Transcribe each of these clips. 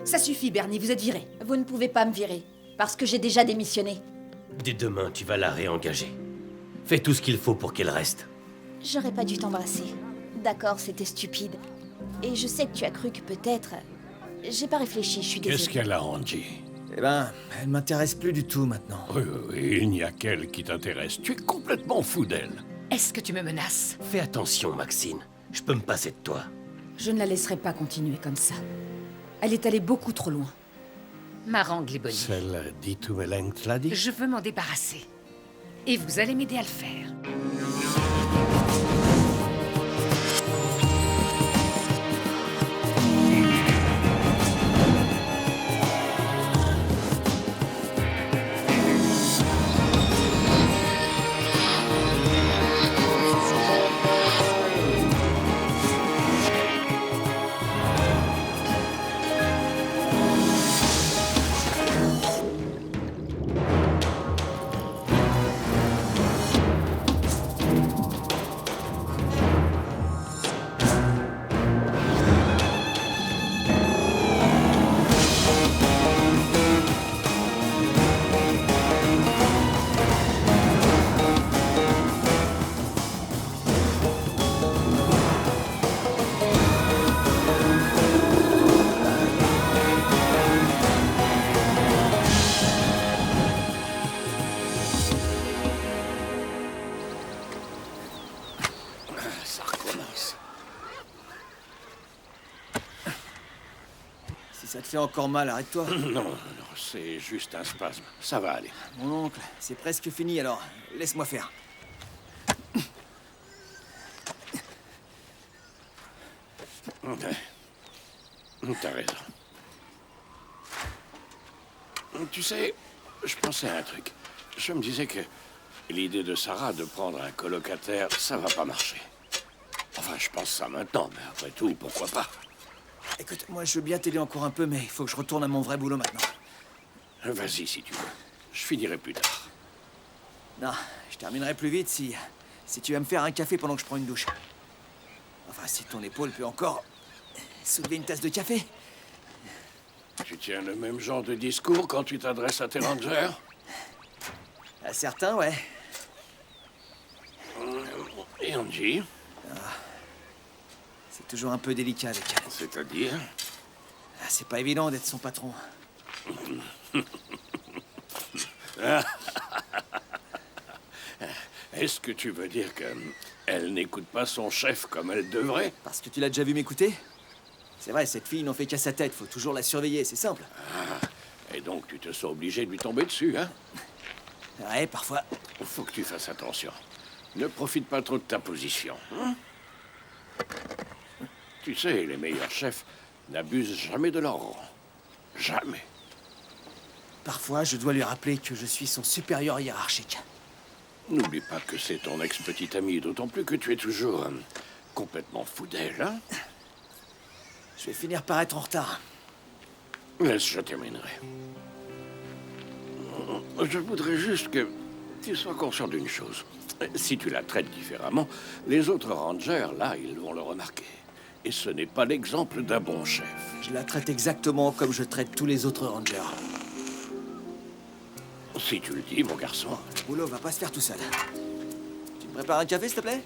Ça suffit, Bernie, vous êtes viré. Vous ne pouvez pas me virer, parce que j'ai déjà démissionné. Dès demain, tu vas la réengager. Fais tout ce qu'il faut pour qu'elle reste. J'aurais pas dû t'embrasser. D'accord, c'était stupide. Et je sais que tu as cru que peut-être... J'ai pas réfléchi, je suis désolée. Qu'est-ce qu'elle a, Angie? Eh ben, elle m'intéresse plus du tout maintenant. Oui, il n'y a qu'elle qui t'intéresse. Tu es complètement fou d'elle. Est-ce que tu me menaces? Fais attention, Maxine. Je peux me passer de toi. Je ne la laisserai pas continuer comme ça. Elle est allée beaucoup trop loin. M'arrange les bonnies. Celle d'Itumeleng te l'a dit? Je veux m'en débarrasser. Et vous allez m'aider à le faire. Ça recommence. Si ça te fait encore mal, arrête-toi. Non, c'est juste un spasme. Ça va aller. Mon oncle, c'est presque fini alors. Laisse-moi faire. T'as raison. Tu sais, je pensais à un truc. Je me disais que l'idée de Sarah de prendre un colocataire, ça va pas marcher. Enfin, je pense ça maintenant, mais après tout, pourquoi pas? Écoute, moi je veux bien t'aider encore un peu, mais il faut que je retourne à mon vrai boulot maintenant. Vas-y, si tu veux. Je finirai plus tard. Non, je terminerai plus vite si tu vas me faire un café pendant que je prends une douche. Enfin, si ton épaule peut encore soulever une tasse de café. Tu tiens le même genre de discours quand tu t'adresses à tes rangers? À certains, ouais. Et Angie? C'est toujours un peu délicat avec elle. C'est-à-dire? Ah, c'est pas évident d'être son patron. Est-ce que tu veux dire qu'elle n'écoute pas son chef comme elle devrait? Parce que tu l'as déjà vu m'écouter? C'est vrai, cette fille n'en fait qu'à sa tête, faut toujours la surveiller, c'est simple. Et donc tu te sens obligé de lui tomber dessus, hein? Ouais, parfois. Faut que tu fasses attention. Ne profite pas trop de ta position. Hein? Tu sais, les meilleurs chefs n'abusent jamais de leur rang. Jamais. Parfois, je dois lui rappeler que je suis son supérieur hiérarchique. N'oublie pas que c'est ton ex-petite amie, d'autant plus que tu es toujours complètement fou d'elle, hein? Je vais finir par être en retard. Laisse, je terminerai. Je voudrais juste que tu sois conscient d'une chose. Si tu la traites différemment, les autres rangers, là, ils vont le remarquer. Et ce n'est pas l'exemple d'un bon chef. Je la traite exactement comme je traite tous les autres rangers. Si tu le dis, mon garçon. Le boulot va pas se faire tout seul. Tu me prépares un café, s'il te plaît?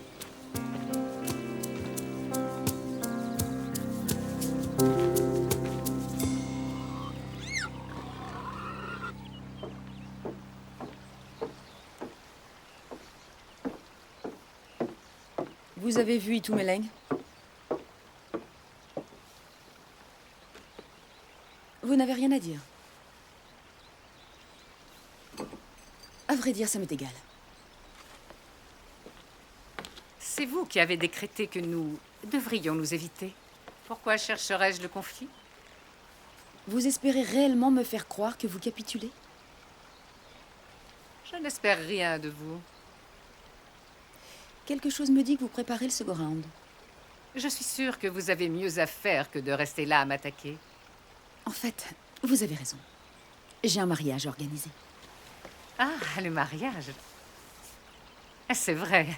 Vous avez vu Itumeleng? Vous n'avez rien à dire. À vrai dire, ça m'est égal. C'est vous qui avez décrété que nous devrions nous éviter. Pourquoi chercherais-je le conflit? Vous espérez réellement me faire croire que vous capitulez? Je n'espère rien de vous. Quelque chose me dit que vous préparez le second round. Je suis sûre que vous avez mieux à faire que de rester là à m'attaquer. En fait, vous avez raison. J'ai un mariage organisé. Ah, le mariage. C'est vrai.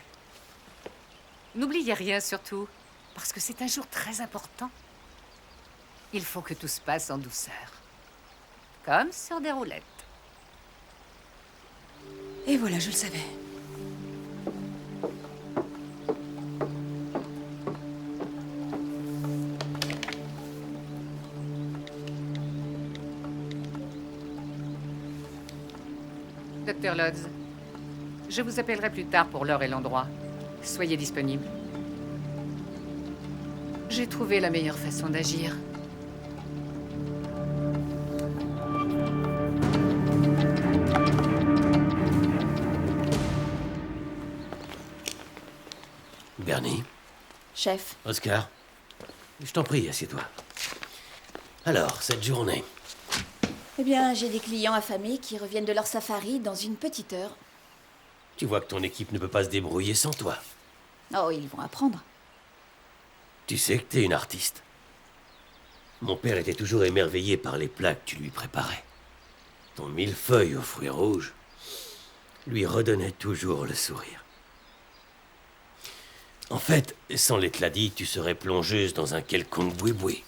N'oubliez rien surtout, parce que c'est un jour très important. Il faut que tout se passe en douceur. Comme sur des roulettes. Et voilà, je le savais. Docteur Lodz, je vous appellerai plus tard pour l'heure et l'endroit. Soyez disponible. J'ai trouvé la meilleure façon d'agir. Bernie, Chef, Oscar, je t'en prie, assieds-toi. Alors, cette journée, eh bien, j'ai des clients affamés qui reviennent de leur safari dans une petite heure. tu vois que ton équipe ne peut pas se débrouiller sans toi. Oh, ils vont apprendre. Tu sais que t'es une artiste. Mon père était toujours émerveillé par les plats que tu lui préparais. Ton millefeuille aux fruits rouges lui redonnait toujours le sourire. En fait, sans l'être dit, tu serais plongeuse dans un quelconque boui-boui.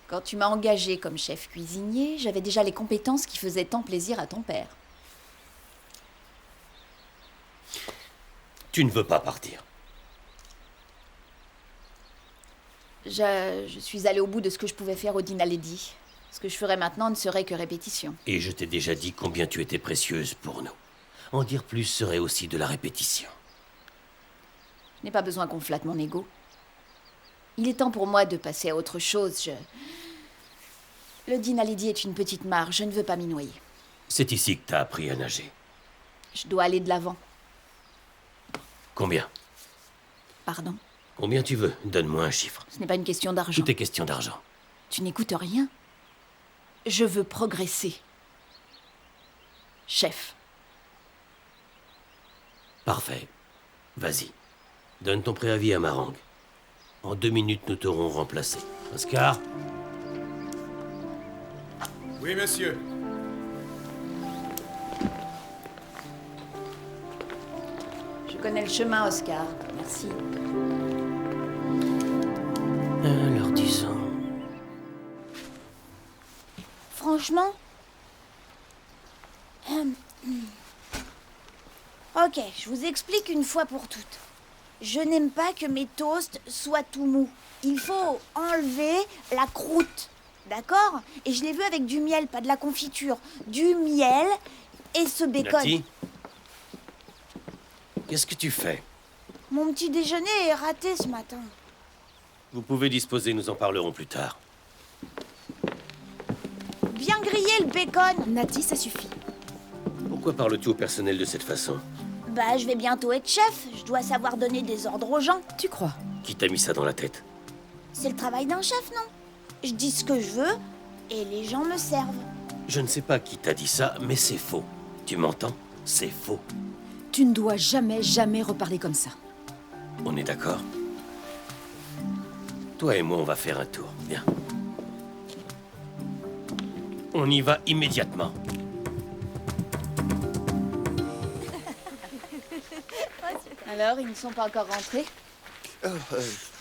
Quand tu m'as engagé comme chef cuisinier, j'avais déjà les compétences qui faisaient tant plaisir à ton père. Tu ne veux pas partir. Je suis allée au bout de ce que je pouvais faire au Dinaledi. Ce que je ferais maintenant ne serait que répétition. Et je t'ai déjà dit combien tu étais précieuse pour nous. En dire plus serait aussi de la répétition. Je n'ai pas besoin qu'on flatte mon ego. Il est temps pour moi de passer à autre chose. Le Dinaledi est une petite mare, je ne veux pas m'y noyer. C'est ici que t'as appris à nager. Je dois aller de l'avant. Combien? Pardon? Combien tu veux? Donne-moi un chiffre. Ce n'est pas une question d'argent. Tout est question d'argent. Tu n'écoutes rien. Je veux progresser. Chef. Parfait. Vas-y. Donne ton préavis à Marang. En 2 minutes, nous t'aurons remplacé. Oscar? Oui, monsieur. Je connais le chemin, Oscar. Merci. Alors disons... Franchement. Ok, je vous explique une fois pour toutes. Je n'aime pas que mes toasts soient tout mous. Il faut enlever la croûte, d'accord? Et je l'ai vu avec du miel, pas de la confiture. Du miel et ce bacon. Nati? Qu'est-ce que tu fais? Mon petit déjeuner est raté ce matin. Vous pouvez disposer, nous en parlerons plus tard. Bien grillé le bacon. Nati, ça suffit. Pourquoi parles-tu au personnel de cette façon? Bah, je vais bientôt être chef. Je dois savoir donner des ordres aux gens. Tu crois? Qui t'a mis ça dans la tête? C'est le travail d'un chef, non? Je dis ce que je veux et les gens me servent. Je ne sais pas qui t'a dit ça, mais c'est faux. Tu m'entends? C'est faux. Tu ne dois jamais, jamais reparler comme ça. On est d'accord? Toi et moi, on va faire un tour. Viens. On y va immédiatement. Alors, ils ne sont pas encore rentrés?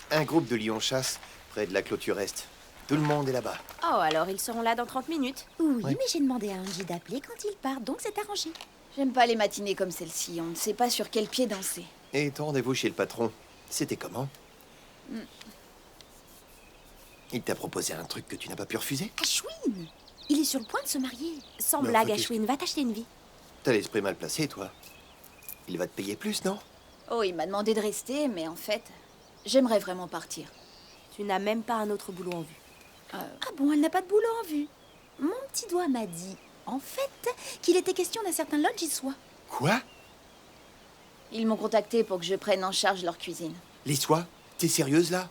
Un groupe de lions chasse près de la clôture est. Tout le monde est là-bas. Oh, alors ils seront là dans 30 minutes. Oui, Ouais. mais j'ai demandé à Angie d'appeler quand il part, donc c'est arrangé. J'aime pas les matinées comme celle-ci. On ne sait pas sur quel pied danser. Et ton rendez-vous chez le patron, c'était comment? Il t'a proposé un truc que tu n'as pas pu refuser? Ashwin, il est sur le point de se marier. Sans Mais blague, enfin, qu'est-ce Ashwin, va t'acheter une vie. T'as l'esprit mal placé, toi. Il va te payer plus, non? Oh, il m'a demandé de rester, mais en fait, j'aimerais vraiment partir. Tu n'as même pas un autre boulot en vue. Ah bon, elle n'a pas de boulot en vue. Mon petit doigt m'a dit, en fait, qu'il était question d'un certain Lodgissois. Quoi? Ils m'ont contacté pour que je prenne en charge leur cuisine. Les soies? T'es sérieuse, là?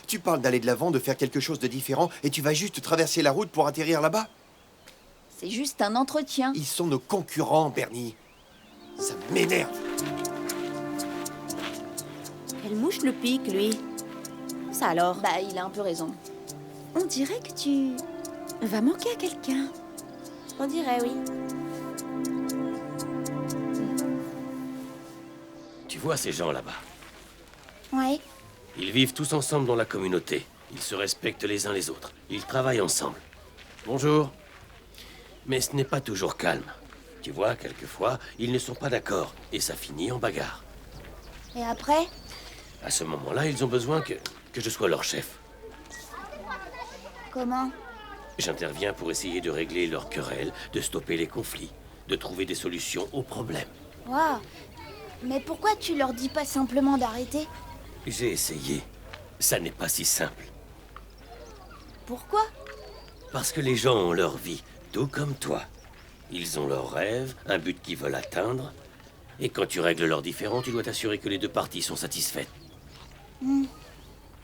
Tu parles d'aller de l'avant, de faire quelque chose de différent, et tu vas juste traverser la route pour atterrir là-bas? C'est juste un entretien. Ils sont nos concurrents, Bernie. Ça m'énerve. Quelle mouche le pique, lui. Ça alors? Bah, il a un peu raison. On dirait que tu vas manquer à quelqu'un. On dirait, oui. Tu vois ces gens là-bas? Ouais. Ils vivent tous ensemble dans la communauté. Ils se respectent les uns les autres. Ils travaillent ensemble. Bonjour. Mais ce n'est pas toujours calme. Tu vois, quelquefois, ils ne sont pas d'accord, et ça finit en bagarre. Et après? À ce moment-là, ils ont besoin que je sois leur chef. Comment? J'interviens pour essayer de régler leurs querelles, de stopper les conflits, de trouver des solutions aux problèmes. Waouh! Mais pourquoi tu leur dis pas simplement d'arrêter? J'ai essayé. Ça n'est pas si simple. Pourquoi? Parce que les gens ont leur vie, tout comme toi. Ils ont leurs rêves, un but qu'ils veulent atteindre. Et quand tu règles leurs différends, tu dois t'assurer que les deux parties sont satisfaites.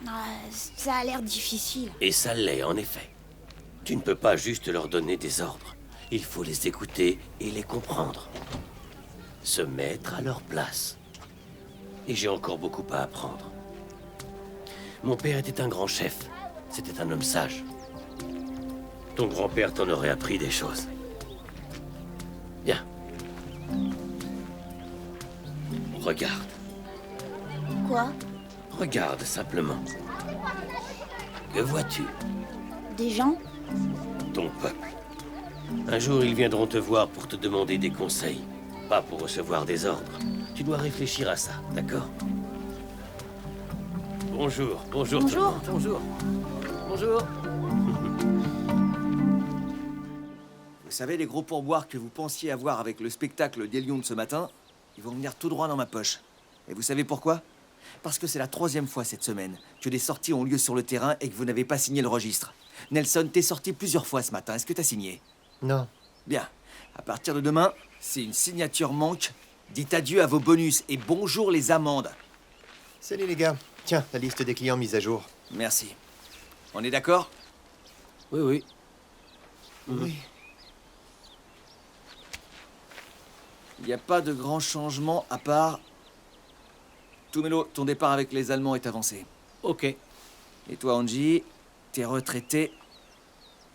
Ah, ça a l'air difficile. Et ça l'est, en effet. Tu ne peux pas juste leur donner des ordres. Il faut les écouter et les comprendre. Se mettre à leur place. Et j'ai encore beaucoup à apprendre. Mon père était un grand chef. C'était un homme sage. Ton grand-père t'en aurait appris des choses. Bien. Regarde. Quoi? Regarde simplement. Que vois-tu? Des gens? Ton peuple. Un jour, ils viendront te voir pour te demander des conseils, pas pour recevoir des ordres. Tu dois réfléchir à ça, d'accord? Bonjour, bonjour. Bonjour. Tout le monde. Bonjour. Bonjour. Vous savez, les gros pourboires que vous pensiez avoir avec le spectacle des lions de ce matin, ils vont venir tout droit dans ma poche. Et vous savez pourquoi? Parce que c'est la 3e fois cette semaine que des sorties ont lieu sur le terrain et que vous n'avez pas signé le registre. Nelson, t'es sorti plusieurs fois ce matin. Est-ce que t'as signé? Non. Bien. À partir de demain, si une signature manque, dites adieu à vos bonus et bonjour les amendes. Salut les gars. Tiens, la liste des clients mise à jour. Merci. On est d'accord? Oui, oui. Oui. Il n'y a pas de grands changements à part... Tumelo, ton départ avec les Allemands est avancé. Ok. Et toi, Angie, tes retraités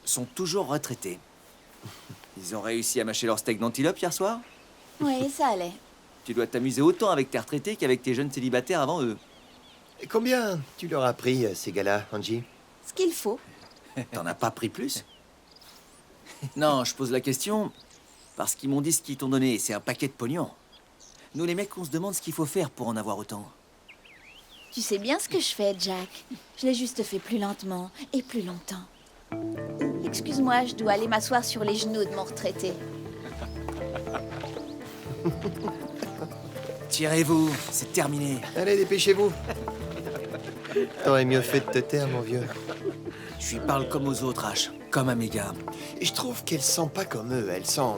sont toujours retraités. Ils ont réussi à mâcher leur steak d'antilope hier soir? Oui, ça allait. Tu dois t'amuser autant avec tes retraités qu'avec tes jeunes célibataires avant eux. Et combien tu leur as pris, ces gars-là, Angie? Ce qu'il faut. T'en as pas pris plus? Non, je pose la question parce qu'ils m'ont dit ce qu'ils t'ont donné et c'est un paquet de pognon. Nous, les mecs, on se demande ce qu'il faut faire pour en avoir autant. Tu sais bien ce que je fais, Jack. Je l'ai juste fait plus lentement et plus longtemps. Excuse-moi, je dois aller m'asseoir sur les genoux de mon retraité. Tirez-vous, c'est terminé. Allez, dépêchez-vous. T'aurais mieux fait de te taire, mon vieux. Je lui parle comme aux autres, H, comme à mes gars. Et je trouve qu'elle sent pas comme eux. Elle sent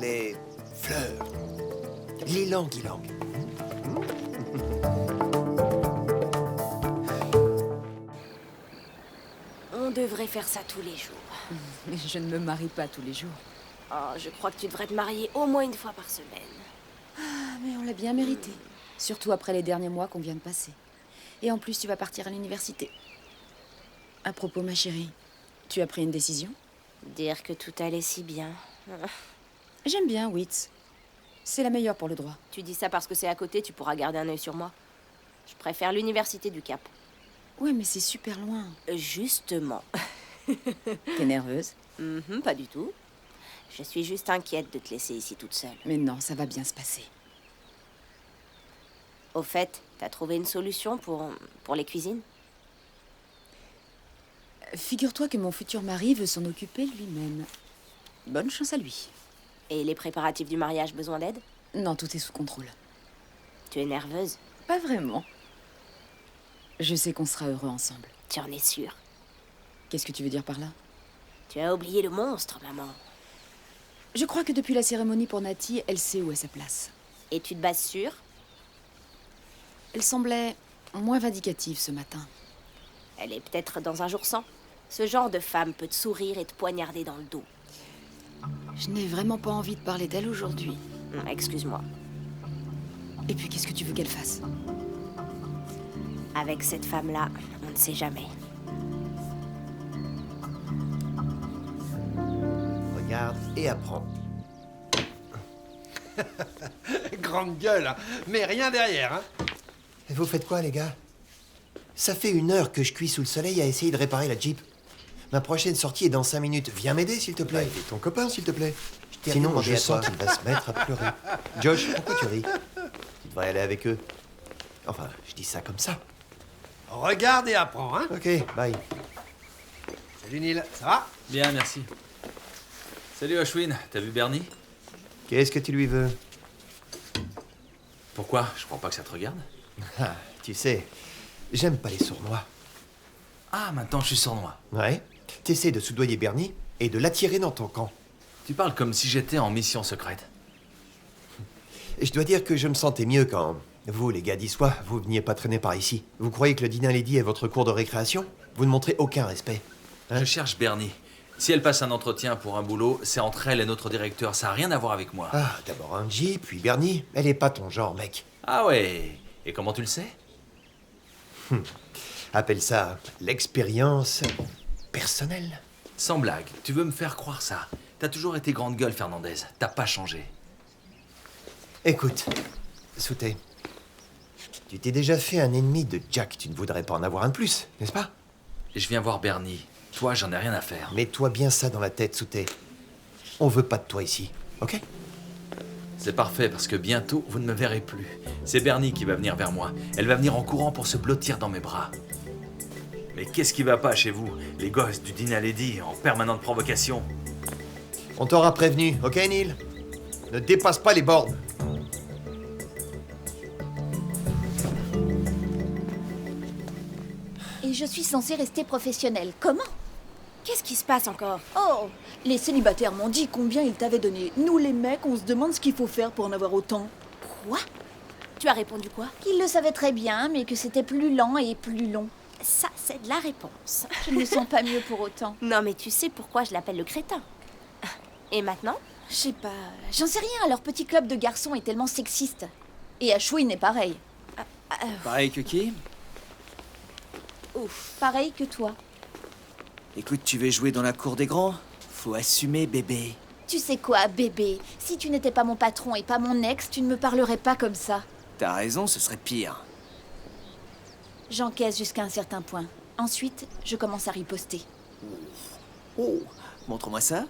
les fleurs. L'ylang-ylang. On devrait faire ça tous les jours. Mais je ne me marie pas tous les jours. Oh, je crois que tu devrais te marier au moins une fois par semaine. Ah, mais on l'a bien mérité. Surtout après les derniers mois qu'on vient de passer. Et en plus, tu vas partir à l'université. À propos, ma chérie, tu as pris une décision? Dire que tout allait si bien. J'aime bien Wits. C'est la meilleure pour le droit. Tu dis ça parce que c'est à côté, tu pourras garder un œil sur moi. Je préfère l'université du Cap. Ouais, mais c'est super loin. Justement. T'es nerveuse? Pas du tout. Je suis juste inquiète de te laisser ici toute seule. Mais non, ça va bien se passer. Au fait, t'as trouvé une solution pour les cuisines? Figure-toi que mon futur mari veut s'en occuper lui-même. Bonne chance à lui. Et les préparatifs du mariage, besoin d'aide? Non, tout est sous contrôle. Tu es nerveuse? Pas vraiment. Je sais qu'on sera heureux ensemble. Tu en es sûre? Qu'est-ce que tu veux dire par là? Tu as oublié le monstre, maman. Je crois que depuis la cérémonie pour Nati, elle sait où est sa place. Et tu te bases sur? Elle semblait moins vindicative ce matin. Elle est peut-être dans un jour sans. Ce genre de femme peut te sourire et te poignarder dans le dos. Je n'ai vraiment pas envie de parler d'elle aujourd'hui. Excuse-moi. Et puis, qu'est-ce que tu veux qu'elle fasse? Avec cette femme-là, on ne sait jamais. Regarde et apprends. Grande gueule, hein. Mais rien derrière, hein. Et vous faites quoi, les gars? Ça fait 1 heure que je cuis sous le soleil à essayer de réparer la Jeep. Ma prochaine sortie est dans 5 minutes. Viens m'aider, s'il te plaît. Et ton copain, s'il te plaît. Sinon, je sens qu'il va se mettre à pleurer. Josh, pourquoi tu ris? Tu devrais aller avec eux. Enfin, je dis ça comme ça. Regarde et apprends, hein. Ok, bye. Salut Neil, ça va? Bien, merci. Salut Ashwin, t'as vu Bernie? Qu'est-ce que tu lui veux? Pourquoi? Je crois pas que ça te regarde. Ah, tu sais, j'aime pas les sournois. Ah, maintenant je suis sournois. Ouais. T'essaies de soudoyer Bernie et de l'attirer dans ton camp. Tu parles comme si j'étais en mission secrète. Et je dois dire que je me sentais mieux quand vous, les gars d'Issois, vous veniez pas traîner par ici. Vous croyez que le dîner Lady est votre cours de récréation? Vous ne montrez aucun respect. Hein? Je cherche Bernie. Si elle passe un entretien pour un boulot, c'est entre elle et notre directeur. Ça a rien à voir avec moi. Ah, d'abord Angie, puis Bernie. Elle est pas ton genre, mec. Ah ouais. Et comment tu le sais? Appelle ça l'expérience personnelle. Sans blague, tu veux me faire croire ça? T'as toujours été grande gueule, Fernandez. T'as pas changé. Écoute, Souté, tu t'es déjà fait un ennemi de Jack. Tu ne voudrais pas en avoir un de plus, n'est-ce pas? Je viens voir Bernie. Toi, j'en ai rien à faire. Mets-toi bien ça dans la tête, Souté. On veut pas de toi ici, ok? C'est parfait, parce que bientôt, vous ne me verrez plus. C'est Bernie qui va venir vers moi. Elle va venir en courant pour se blottir dans mes bras. Mais qu'est-ce qui va pas chez vous, les gosses du Dîner Lady, en permanente provocation? On t'aura prévenu, ok, Neil? Ne dépasse pas les bornes. Et je suis censée rester professionnelle. Comment? Qu'est-ce qui se passe encore? Oh, les célibataires m'ont dit combien ils t'avaient donné. Nous, les mecs, on se demande ce qu'il faut faire pour en avoir autant. Quoi? Tu as répondu quoi? Qu'ils le savaient très bien, mais que c'était plus lent et plus long. Ça, c'est de la réponse. Je ne me sens pas mieux pour autant. Non, mais tu sais pourquoi je l'appelle le crétin. Et maintenant? Je sais pas, j'en sais rien, leur petit club de garçons est tellement sexiste. Et Ashwin est pareil. Pareil que qui? Ouf, pareil que toi. Écoute, tu veux jouer dans la cour des grands? Faut assumer, bébé. Tu sais quoi, bébé? Si tu n'étais pas mon patron et pas mon ex, tu ne me parlerais pas comme ça. T'as raison, ce serait pire. J'encaisse jusqu'à un certain point. Ensuite, je commence à riposter. Oh, montre-moi ça.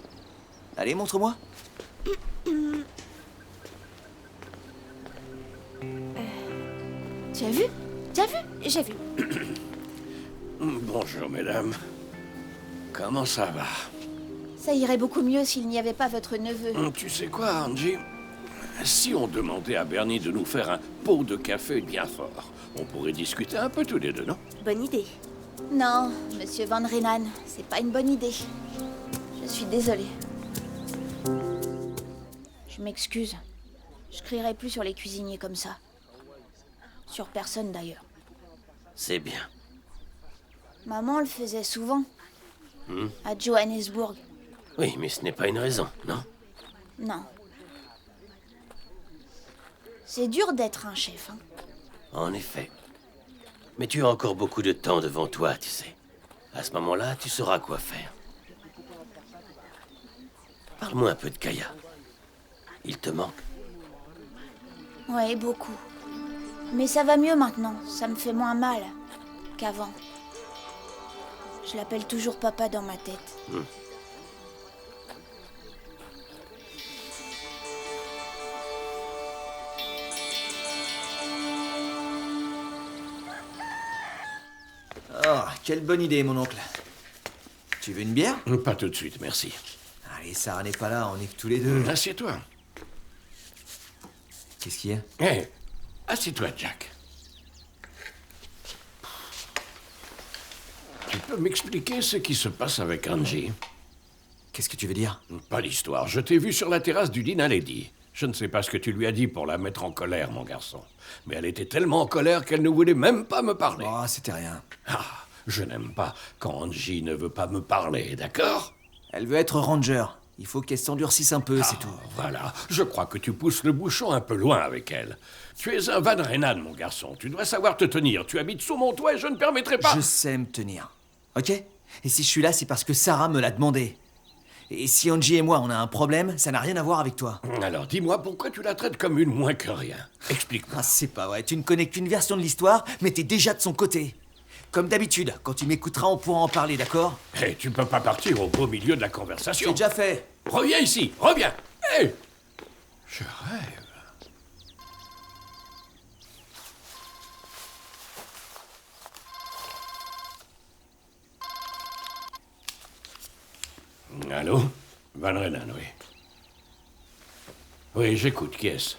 Allez, montre-moi. Tu as vu? Tu as vu? J'ai vu. Bonjour, mesdames. Comment ça va? Ça irait beaucoup mieux s'il n'y avait pas votre neveu. Tu sais quoi, Angie? Si on demandait à Bernie de nous faire un pot de café bien fort, on pourrait discuter un peu tous les deux, non? Bonne idée. Non, monsieur Van Renan, c'est pas une bonne idée. Je suis désolée. Je m'excuse. Je crierai plus sur les cuisiniers comme ça. Sur personne d'ailleurs. C'est bien. Maman le faisait souvent. À Johannesburg. Oui, mais ce n'est pas une raison, non? Non. C'est dur d'être un chef, hein. En effet. Mais tu as encore beaucoup de temps devant toi, tu sais. À ce moment-là, tu sauras quoi faire. Parle-moi un peu de Kaya. Il te manque? Ouais, beaucoup. Mais ça va mieux maintenant. Ça me fait moins mal qu'avant. Je l'appelle toujours papa dans ma tête. Oh, quelle bonne idée, mon oncle. Tu veux une bière? Pas tout de suite, merci. Allez, Sarah n'est pas là, on est que tous les deux. Assieds-toi. Qu'est-ce qu'il y a? Hé, assieds-toi, Jack. Tu peux m'expliquer ce qui se passe avec Angie? Qu'est-ce que tu veux dire? Pas d'histoire. Je t'ai vu sur la terrasse du Dîner Lady. Je ne sais pas ce que tu lui as dit pour la mettre en colère, mon garçon. Mais elle était tellement en colère qu'elle ne voulait même pas me parler. Oh, c'était rien. Ah, je n'aime pas quand Angie ne veut pas me parler, d'accord? Elle veut être ranger. Il faut qu'elle s'endurcisse un peu, c'est tout. Voilà. Je crois que tu pousses le bouchon un peu loin avec elle. Tu es un Van Renan, mon garçon. Tu dois savoir te tenir. Tu habites sous mon toit et je ne permettrai pas... Je sais me tenir. Ok? Et si je suis là, c'est parce que Sarah me l'a demandé. Et si Angie et moi, on a un problème, ça n'a rien à voir avec toi. Alors, dis-moi pourquoi tu la traites comme une moins que rien. Explique-moi. Ah, c'est pas vrai. Tu ne connais qu'une version de l'histoire, mais t'es déjà de son côté. Comme d'habitude, quand tu m'écouteras, on pourra en parler, d'accord? Hé, tu peux pas partir au beau milieu de la C'est conversation. déjà fait. Reviens ici, reviens. Hé. Je rêve. Allô? Van Renan, oui. Oui, j'écoute, qui est-ce?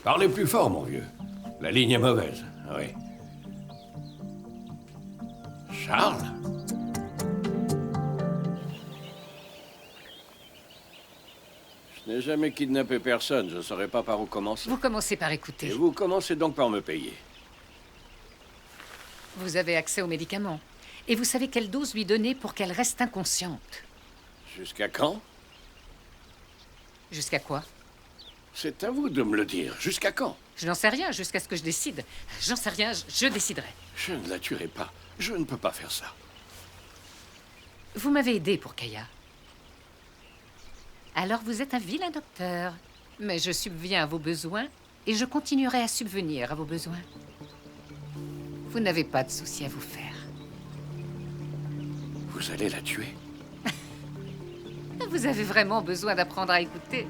Parlez plus fort, mon vieux. La ligne est mauvaise, oui. Charles? Je n'ai jamais kidnappé personne, je ne saurais pas par où commencer. Vous commencez par écouter. Et vous commencez donc par me payer. Vous avez accès aux médicaments. Et vous savez quelle dose lui donner pour qu'elle reste inconsciente. Jusqu'à quand? Jusqu'à quoi? C'est à vous de me le dire. Jusqu'à quand? Je n'en sais rien jusqu'à ce que je décide. J'en sais rien, je déciderai. Je ne la tuerai pas. Je ne peux pas faire ça. Vous m'avez aidé pour Kaya. Alors vous êtes un vilain docteur. Mais je subviens à vos besoins et je continuerai à subvenir à vos besoins. Vous n'avez pas de souci à vous faire. Vous allez la tuer? Vous avez vraiment besoin d'apprendre à écouter.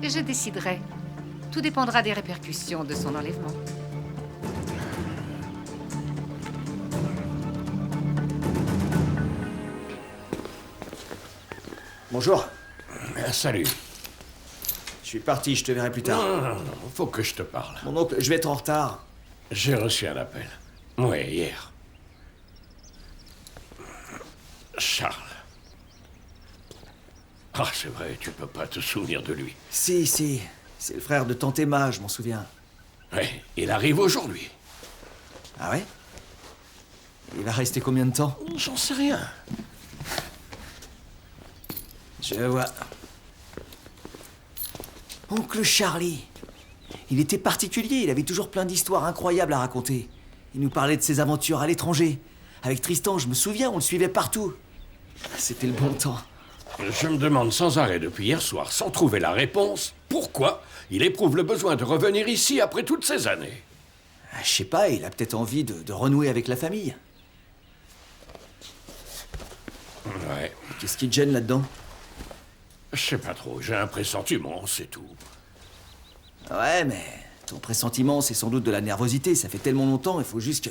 Je déciderai. Tout dépendra des répercussions de son enlèvement. Bonjour. Salut. Je suis parti, je te verrai plus tard. Non, faut que je te parle. Mon oncle, je vais être en retard. J'ai reçu un appel. Oui, hier. Charles. Ah, c'est vrai, tu peux pas te souvenir de lui. Si, c'est le frère de tante Emma, je m'en souviens. Oui, il arrive aujourd'hui. Ah ouais? Il va rester combien de temps? J'en sais rien. Je vois. Oncle Charlie. Il était particulier, il avait toujours plein d'histoires incroyables à raconter. Il nous parlait de ses aventures à l'étranger. Avec Tristan, je me souviens, on le suivait partout. C'était le bon temps. Je me demande sans arrêt depuis hier soir, sans trouver la réponse, pourquoi il éprouve le besoin de revenir ici après toutes ces années. Je sais pas, il a peut-être envie de renouer avec la famille. Ouais. Qu'est-ce qui te gêne là-dedans? Je sais pas trop, j'ai un pressentiment, c'est tout. Ouais, mais ton pressentiment, c'est sans doute de la nervosité. Ça fait tellement longtemps, il faut juste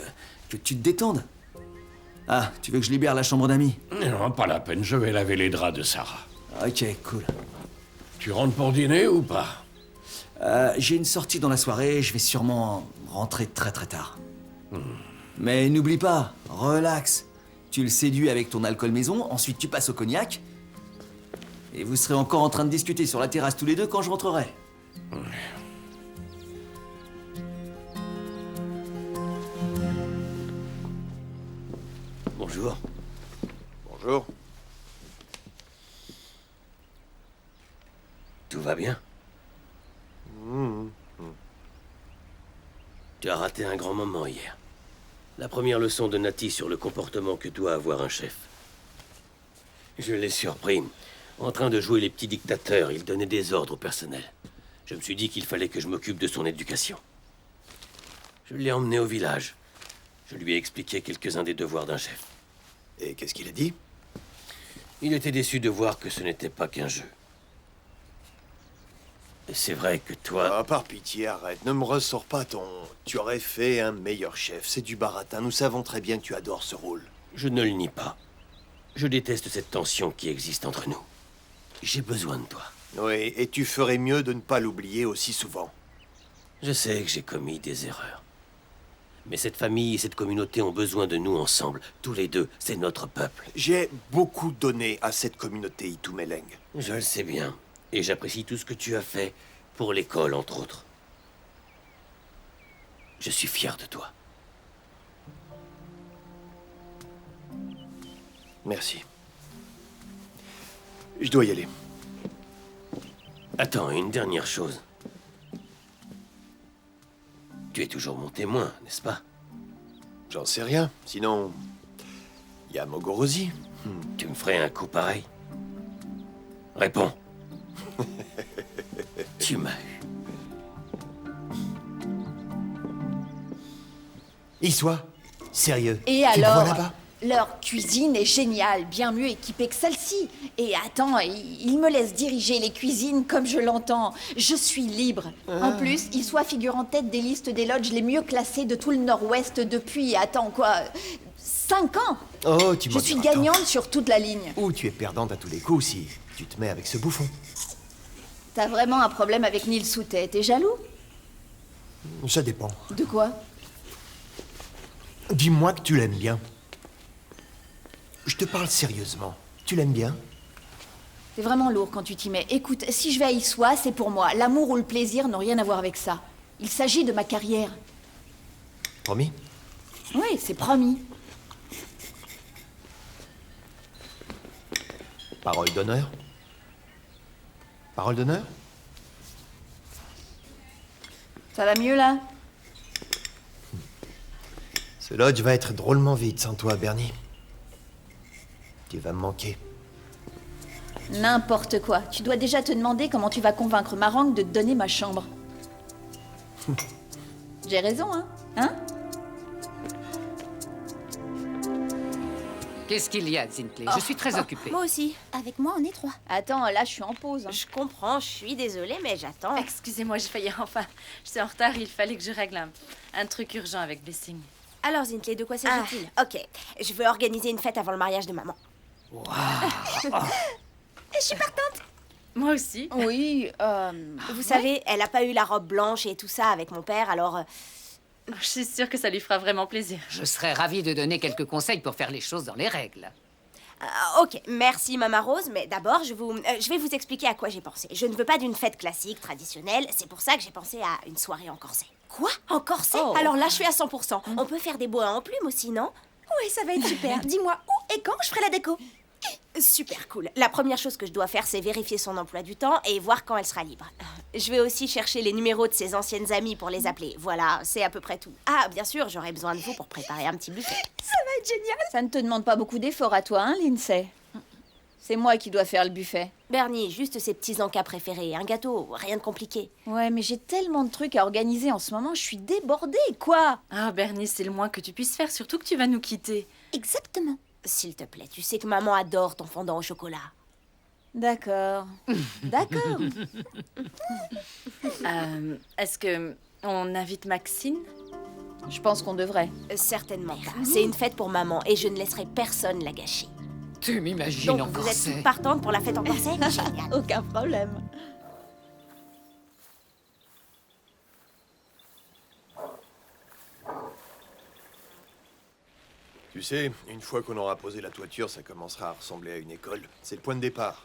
que tu te détendes. Ah, tu veux que je libère la chambre d'amis? Non, pas la peine, je vais laver les draps de Sarah. Ok, cool. Tu rentres pour dîner ou pas? J'ai une sortie dans la soirée, je vais sûrement rentrer très très tard. Mais n'oublie pas, relax. Tu le séduis avec ton alcool maison, ensuite tu passes au cognac. Et vous serez encore en train de discuter sur la terrasse tous les deux quand je rentrerai. Bonjour. Bonjour. Tout va bien? Tu as raté un grand moment hier. La première leçon de Nati sur le comportement que doit avoir un chef. Je l'ai surpris. En train de jouer les petits dictateurs, il donnait des ordres au personnel. Je me suis dit qu'il fallait que je m'occupe de son éducation. Je l'ai emmené au village. Je lui ai expliqué quelques-uns des devoirs d'un chef. Et qu'est-ce qu'il a dit? Il était déçu de voir que ce n'était pas qu'un jeu. Et c'est vrai que toi... Ah, par pitié, arrête. Ne me ressors pas ton... Tu aurais fait un meilleur chef. C'est du baratin. Nous savons très bien que tu adores ce rôle. Je ne le nie pas. Je déteste cette tension qui existe entre nous. J'ai besoin de toi. Oui, et tu ferais mieux de ne pas l'oublier aussi souvent. Je sais que j'ai commis des erreurs. Mais cette famille et cette communauté ont besoin de nous ensemble. Tous les deux, c'est notre peuple. J'ai beaucoup donné à cette communauté Itumeleng. Je le sais bien. Et j'apprécie tout ce que tu as fait pour l'école, entre autres. Je suis fier de toi. Merci. Je dois y aller. Attends, une dernière chose. Tu es toujours mon témoin, n'est-ce pas? J'en sais rien. Sinon, il y a Mogorosi. Tu me ferais un coup pareil? Réponds. Tu m'as eu. Issois, sérieux. Et tu le alors, vois là-bas? leur cuisine est géniale, bien mieux équipée que celle-ci. Et attends, ils me laissent diriger les cuisines comme je l'entends. Je suis libre. En plus, Issois figure en tête des listes des lodges les mieux classées de tout le Nord-Ouest depuis, attends quoi, 5 ans. Oh, tu m'en Je suis diras tant. gagnante sur toute la ligne. Ou tu es perdante à tous les coups si tu te mets avec ce bouffon. T'as vraiment un problème avec Neil Soutet, t'es jaloux? Ça dépend. De quoi? Dis-moi que tu l'aimes bien. Je te parle sérieusement. Tu l'aimes bien? T'es vraiment lourd quand tu t'y mets. Écoute, si je vais à Issois, c'est pour moi. L'amour ou le plaisir n'ont rien à voir avec ça. Il s'agit de ma carrière. Promis? Oui, c'est promis. Parole d'honneur? Parole d'honneur? Ça va mieux là? Ce lodge va être drôlement vide sans toi, Bernie. Tu vas me manquer. N'importe quoi. Tu dois déjà te demander comment tu vas convaincre Marang de te donner ma chambre. J'ai raison, hein? Hein? Qu'est-ce qu'il y a, Zintley? Je suis très occupé. Moi aussi. Avec moi, on est 3. Attends, là, je suis en pause. hein. Je comprends, je suis désolée, mais j'attends. Excusez-moi, j'ai failli enfin. Je suis en retard, il fallait que je règle un truc urgent avec Blessing. Alors, Zintley, de quoi s'agit-il? Ok, je veux organiser une fête avant le mariage de maman. Je suis partante. Moi aussi. Oui, Vous savez, elle a pas eu la robe blanche et tout ça avec mon père, alors... Je suis sûre que ça lui fera vraiment plaisir. Je serais ravi de donner quelques conseils pour faire les choses dans les règles. Ok, merci Maman Rose, mais d'abord, je vais vous expliquer à quoi j'ai pensé. Je ne veux pas d'une fête classique, traditionnelle, c'est pour ça que j'ai pensé à une soirée en corset. Quoi? En corset? Oh. Alors là, je suis à 100%. On peut faire des boas en plumes aussi, non? Oui, ça va être super. Dis-moi où et quand je ferai la déco. Super cool. La première chose que je dois faire, c'est vérifier son emploi du temps et voir quand elle sera libre. Je vais aussi chercher les numéros de ses anciennes amies pour les appeler. Voilà, c'est à peu près tout. Ah, bien sûr, j'aurai besoin de vous pour préparer un petit buffet. Ça va être génial. ça ne te demande pas beaucoup d'efforts à toi, hein, Lindsay? C'est moi qui dois faire le buffet. Bernie, juste ses petits encas préférés. Un gâteau, rien de compliqué. Ouais, mais j'ai tellement de trucs à organiser en ce moment, je suis débordée, quoi! Ah, Bernie, c'est le moins que tu puisses faire, surtout que tu vas nous quitter. Exactement. S'il te plaît, tu sais que maman adore ton fondant au chocolat. D'accord. D'accord. Est-ce que on invite Maxine? Je pense qu'on devrait. Certainement pas. C'est une fête pour maman et je ne laisserai personne la gâcher. Tu m'imagines en Donc, vous êtes corset. toutes partantes pour la fête en corset? Génial. Aucun problème. Tu sais, une fois qu'on aura posé la toiture, ça commencera à ressembler à une école. C'est le point de départ.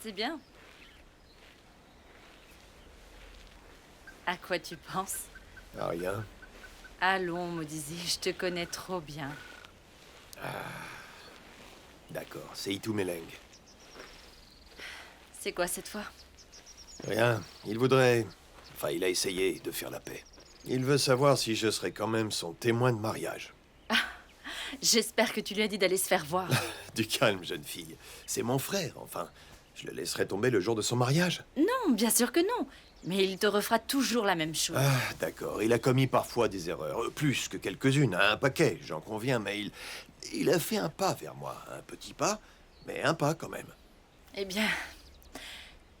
C'est bien. À quoi tu penses? Ah, rien. Allons, Maudizzy, je te connais trop bien. D'accord, c'est Itu Meleng. C'est quoi cette fois? Rien. Il voudrait... Enfin, il a essayé de faire la paix. Il veut savoir si je serai quand même son témoin de mariage. J'espère que tu lui as dit d'aller se faire voir. Du calme, jeune fille. C'est mon frère, enfin. Je le laisserai tomber le jour de son mariage. Non, bien sûr que non. Mais il te refera toujours la même chose. Ah, d'accord. Il a commis parfois des erreurs. Plus que quelques-unes, hein, un paquet, j'en conviens, mais il a fait un pas vers moi. Un petit pas, mais un pas quand même. Eh bien,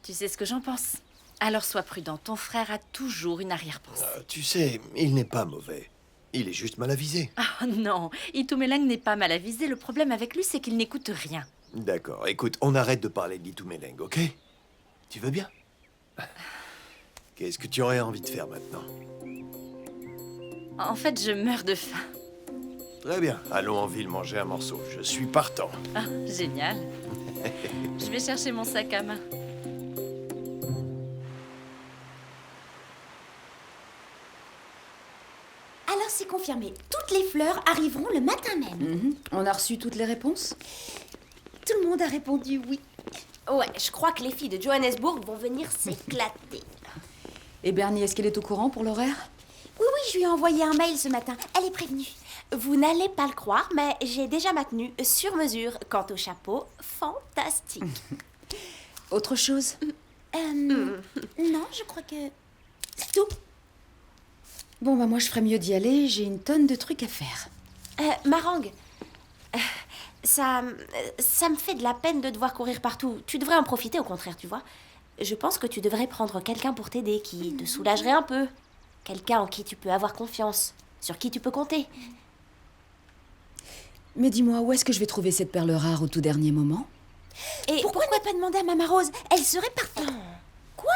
tu sais ce que j'en pense. Alors sois prudent, ton frère a toujours une arrière-pensée. Tu sais, il n'est pas mauvais. Il est juste mal avisé. Ah non, Itu Meleng n'est pas mal avisé. Le problème avec lui, c'est qu'il n'écoute rien. D'accord, écoute, on arrête de parler d'Itu Meleng, ok? Tu veux bien? Qu'est-ce que tu aurais envie de faire maintenant? En fait, je meurs de faim. Très bien, allons en ville manger un morceau. Je suis partant. Ah, génial. Je vais chercher mon sac à main. Alors c'est confirmé. Toutes les fleurs arriveront le matin même. On a reçu toutes les réponses? Tout le monde a répondu oui. Ouais, je crois que les filles de Johannesburg vont venir s'éclater. Et Bernie, est-ce qu'elle est au courant pour l'horaire? Oui, je lui ai envoyé un mail ce matin. Elle est prévenue. Vous n'allez pas le croire, mais j'ai déjà ma tenue sur mesure. Quant au chapeau, fantastique. Autre chose? Non, je crois que... C'est tout. Bon, bah moi, je ferais mieux d'y aller. J'ai une tonne de trucs à faire. Marang, ça me fait de la peine de devoir courir partout. Tu devrais en profiter, au contraire, tu vois. Je pense que tu devrais prendre quelqu'un pour t'aider, qui te soulagerait un peu. Quelqu'un en qui tu peux avoir confiance, sur qui tu peux compter. Mais dis-moi, où est-ce que je vais trouver cette perle rare au tout dernier moment? Et Pourquoi ne pas demander à Mama Rose? Elle serait parfaite. Quoi?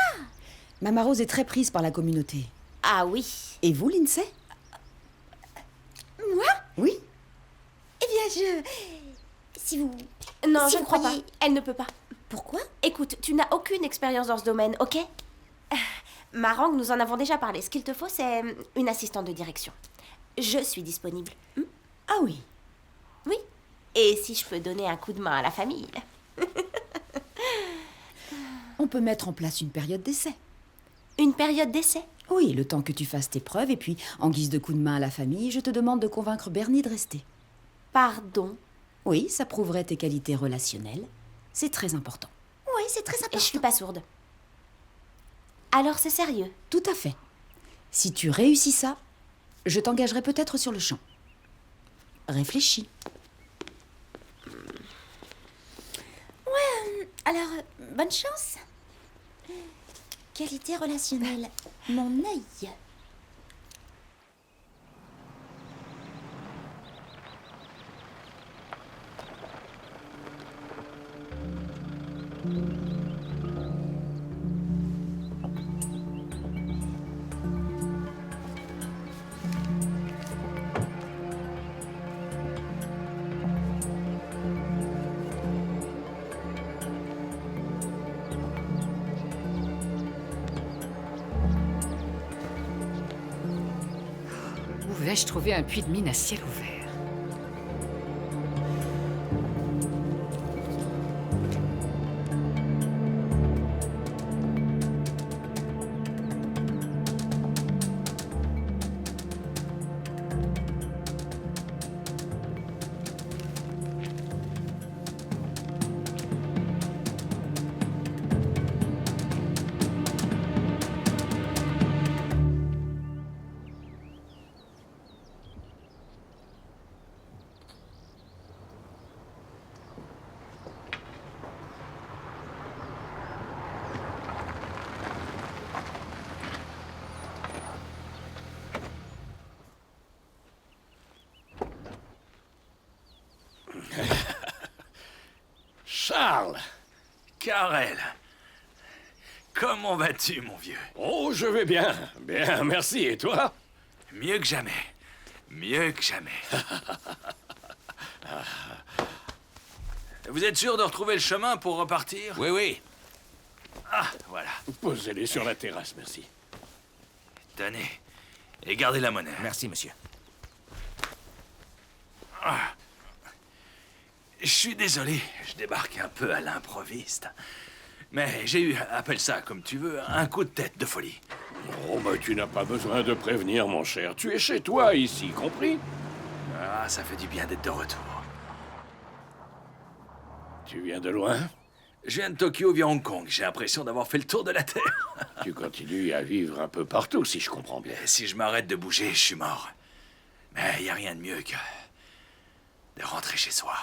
Mama Rose est très prise par la communauté. Ah oui. Et vous, Lindsay? Moi? Oui. Eh bien, Si vous... Non, Si je vous ne crois croyez- pas. Elle ne peut pas. Pourquoi? Écoute, tu n'as aucune expérience dans ce domaine, ok? Marang, nous en avons déjà parlé. Ce qu'il te faut, c'est une assistante de direction. Je suis disponible. Ah oui. Oui. Et si je peux donner un coup de main à la famille? On peut mettre en place une période d'essai. Une période d'essai? Oui, le temps que tu fasses tes preuves, et puis, en guise de coup de main à la famille, je te demande de convaincre Bernie de rester. Pardon? Oui, ça prouverait tes qualités relationnelles. C'est très important. Oui, c'est très important. Je suis pas sourde. Alors c'est sérieux? Tout à fait. Si tu réussis ça, je t'engagerai peut-être sur le champ. Réfléchis. Alors, bonne chance. Qualité relationnelle. Mon œil. Où vais-je trouver un puits de mine à ciel ouvert? Charles! Karel, comment vas-tu, mon vieux? Oh, je vais bien. Bien, merci. Et toi? Mieux que jamais. Mieux que jamais. Vous êtes sûr de retrouver le chemin pour repartir? Oui, oui. Ah, voilà. Posez-les sur la terrasse, merci. Tenez. Et gardez la monnaie. Merci, monsieur. Je suis désolé, je débarque un peu à l'improviste. Mais j'ai eu, appelle ça comme tu veux, un coup de tête de folie. Oh, mais tu n'as pas besoin de prévenir, mon cher. Tu es chez toi, ici, compris? Ah, ça fait du bien d'être de retour. Tu viens de loin? Je viens de Tokyo via Hong Kong. J'ai l'impression d'avoir fait le tour de la Terre. Tu continues à vivre un peu partout, si je comprends bien. Et si je m'arrête de bouger, je suis mort. Mais il n'y a rien de mieux que de rentrer chez soi.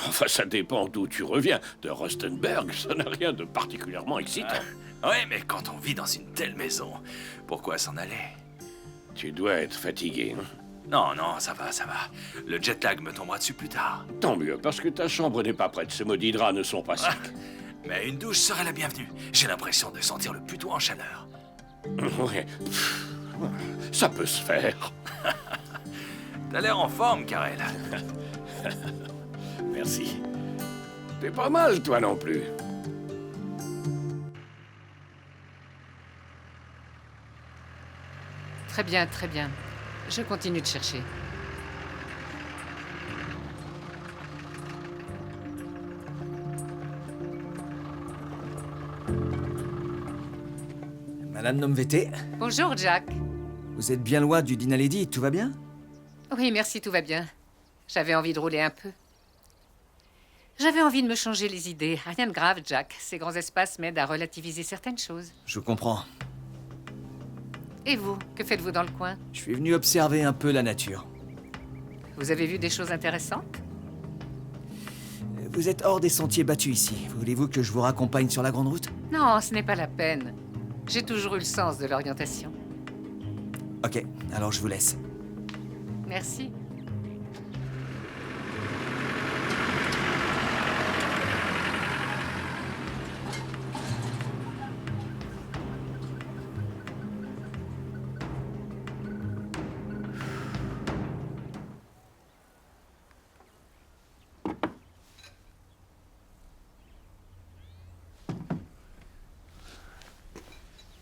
Enfin, ça dépend d'où tu reviens. De Rustenberg, ça n'a rien de particulièrement excitant. Ouais, mais quand on vit dans une telle maison, pourquoi s'en aller? Tu dois être fatigué. Hein? Non, non, ça va, ça va. Le jet lag me tombera dessus plus tard. Tant mieux, parce que ta chambre n'est pas prête. Ces maudits draps ne sont pas secs. Mais une douche serait la bienvenue. J'ai l'impression de sentir le putois en chaleur. Ouais. Ça peut se faire. T'as l'air en forme, Karel. Merci. T'es pas mal, toi non plus. Très bien, très bien. Je continue de chercher. Madame Nomvete, Bonjour, Jack. vous êtes bien loin du Dinaledi, tout va bien? Oui, merci, tout va bien. J'avais envie de rouler un peu. J'avais envie de me changer les idées. Rien de grave, Jack. Ces grands espaces m'aident à relativiser certaines choses. Je comprends. Et vous, que faites-vous dans le coin? Je suis venu observer un peu la nature. Vous avez vu des choses intéressantes? Vous êtes hors des sentiers battus ici. Voulez-vous que je vous raccompagne sur la grande route? Non, ce n'est pas la peine. J'ai toujours eu le sens de l'orientation. Ok, alors je vous laisse. Merci.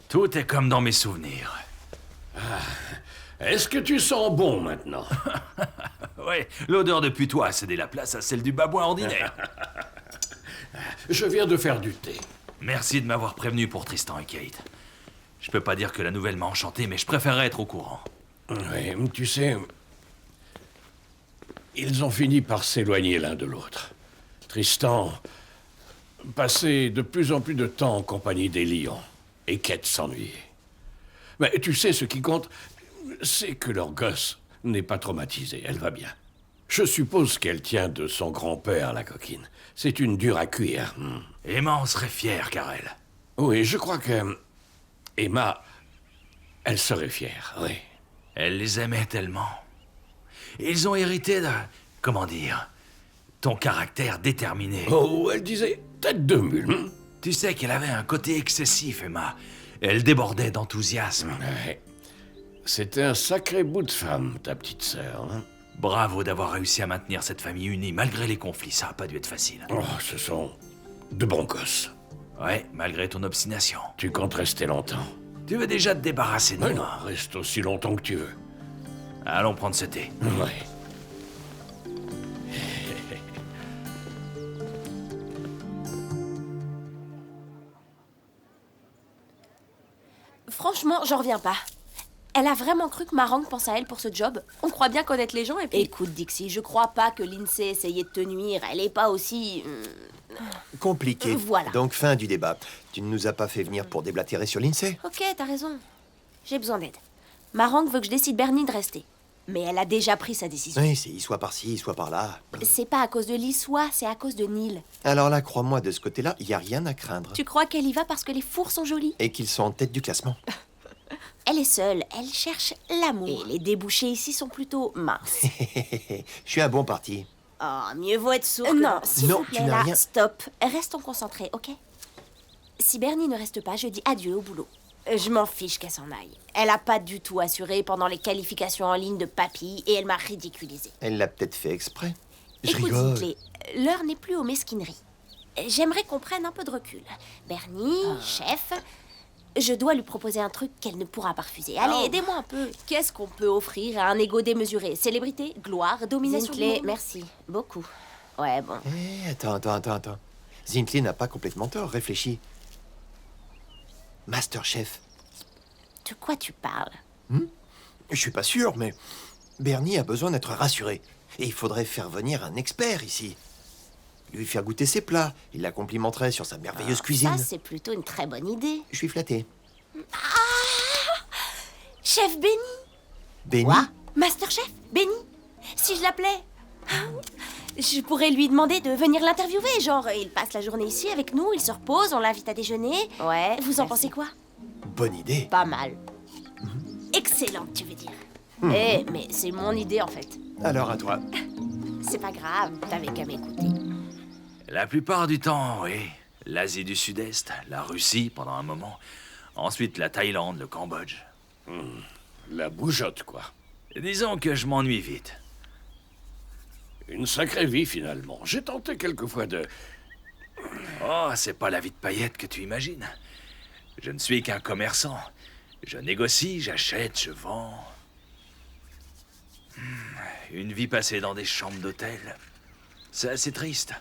Tout est comme dans mes souvenirs. Est-ce que tu sens bon maintenant? Ouais, l'odeur de putois a cédé la place à celle du babouin ordinaire. Je viens de faire du thé. Merci de m'avoir prévenu pour Tristan et Kate. Je peux pas dire que la nouvelle m'a enchanté, mais je préférerais être au courant. Oui, tu sais, ils ont fini par s'éloigner l'un de l'autre. Tristan passait de plus en plus de temps en compagnie des lions, et Kate s'ennuyait. Mais tu sais, ce qui compte, c'est que leur gosse n'est pas traumatisée, elle va bien. Je suppose qu'elle tient de son grand-père, la coquine. C'est une dure à cuire. Emma en serait fière, Karel. Oui, je crois que Emma, elle serait fière, oui. Elle les aimait tellement. Et ils ont hérité de... comment dire... ton caractère déterminé. Oh, elle disait tête de mule. Tu sais qu'elle avait un côté excessif, Emma. Elle débordait d'enthousiasme. Ouais. C'était un sacré bout de femme, ta petite sœur. Hein? Bravo d'avoir réussi à maintenir cette famille unie malgré les conflits. Ça a pas dû être facile. Oh, ce sont de bons gosses. Ouais, malgré ton obstination. Tu comptes rester longtemps? Tu veux déjà te débarrasser de Mais nous? non, reste aussi longtemps que tu veux. Allons prendre ce thé. Ouais. Franchement, j'en reviens pas. Elle a vraiment cru que Marang pense à elle pour ce job. On croit bien connaître les gens et puis... Écoute, Dixie, je crois pas que Lindsay essayait de te nuire. Elle est pas aussi... Compliqué. Voilà. Donc, fin du débat. Tu ne nous as pas fait venir pour déblatérer sur Lindsay? Ok, t'as raison. J'ai besoin d'aide. Marang veut que je décide Bernie de rester. Mais elle a déjà pris sa décision. Oui, c'est soit par-ci, soit par-là. C'est pas à cause de l'Issois, c'est à cause de Neil. Alors là, crois-moi, de ce côté-là, il n'y a rien à craindre. Tu crois qu'elle y va parce que les fours sont jolis? Et qu'ils sont en tête du classement. Elle est seule, elle cherche l'amour. Et les débouchés ici sont plutôt minces. Je suis un bon parti. Oh, mieux vaut être sourd. Non, s'il Non, vous tu plaît, n'as là, rien. stop. Restons concentrés, ok? Si Bernie ne reste pas, je dis adieu au boulot. Je m'en fiche qu'elle s'en aille. Elle a pas du tout assuré pendant les qualifications en ligne de Papy et elle m'a ridiculisée. Elle l'a peut-être fait exprès. Je Écoute, rigole. Zinkley, l'heure n'est plus aux mesquineries. J'aimerais qu'on prenne un peu de recul. Bernie, chef, je dois lui proposer un truc qu'elle ne pourra pas refuser. Allez, aidez-moi un peu. Qu'est-ce qu'on peut offrir à un ego démesuré? Célébrité, gloire, domination du monde? Merci, beaucoup. Ouais, bon. Attends. Zinkley n'a pas complètement tort, réfléchis. Masterchef. De quoi tu parles? Je suis pas sûr, mais Bernie a besoin d'être rassuré. Et il faudrait faire venir un expert ici. Lui faire goûter ses plats. Il la complimenterait sur sa merveilleuse cuisine. Ça, c'est plutôt une très bonne idée. Je suis flatté. Chef Benny. Benny? Quoi? Masterchef Benny. Si je l'appelais, je pourrais lui demander de venir l'interviewer. Genre, il passe la journée ici avec nous, il se repose, on l'invite à déjeuner. Ouais. Vous en pensez quoi? Bonne idée. Pas mal. Excellente, tu veux dire. Mais c'est mon idée en fait. Alors à toi. C'est pas grave, t'avais qu'à m'écouter. La plupart du temps, oui. L'Asie du Sud-Est, la Russie pendant un moment. Ensuite la Thaïlande, le Cambodge. La bougeotte, quoi. Disons que je m'ennuie vite. Une sacrée vie, finalement. J'ai tenté quelquefois de... Oh, c'est pas la vie de paillette que tu imagines. Je ne suis qu'un commerçant. Je négocie, j'achète, je vends. Une vie passée dans des chambres d'hôtel. C'est assez triste.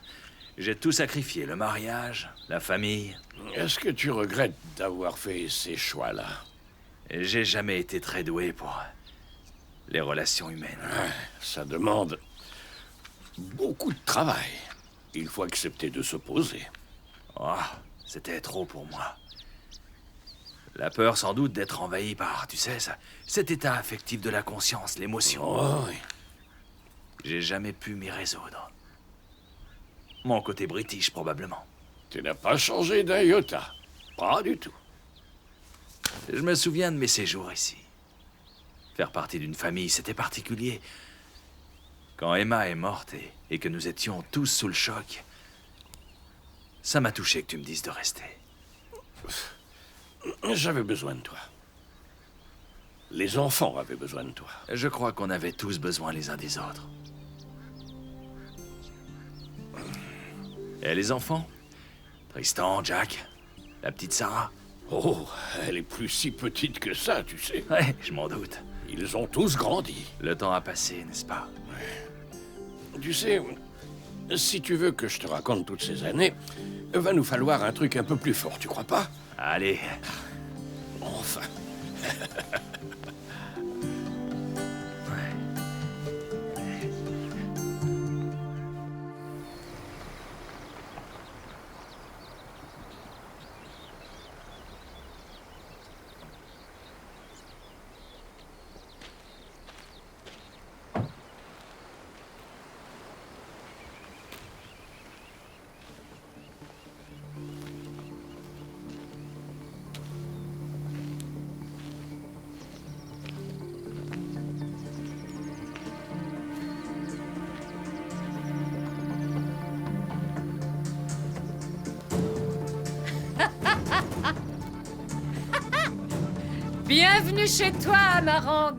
J'ai tout sacrifié, le mariage, la famille. Est-ce que tu regrettes d'avoir fait ces choix-là? J'ai jamais été très doué pour les relations humaines. Ça demande beaucoup de travail. Il faut accepter de s'opposer. Oh, c'était trop pour moi. La peur, sans doute, d'être envahi par, tu sais, ça, cet état affectif de la conscience, l'émotion. Oh, oui. J'ai jamais pu m'y résoudre. Mon côté british, probablement. Tu n'as pas changé d'un iota. Pas du tout. Je me souviens de mes séjours ici. Faire partie d'une famille, c'était particulier. Quand Emma est morte et que nous étions tous sous le choc, ça m'a touché que tu me dises de rester. J'avais besoin de toi. Les enfants avaient besoin de toi. Je crois qu'on avait tous besoin les uns des autres. Et les enfants? Tristan, Jack, la petite Sarah? Oh, elle est plus si petite que ça, tu sais. Ouais, je m'en doute. Ils ont tous grandi. Le temps a passé, n'est-ce pas? Tu sais, si tu veux que je te raconte toutes ces années, va nous falloir un truc un peu plus fort, tu crois pas? Allez. Enfin. Bienvenue chez toi, Amarang.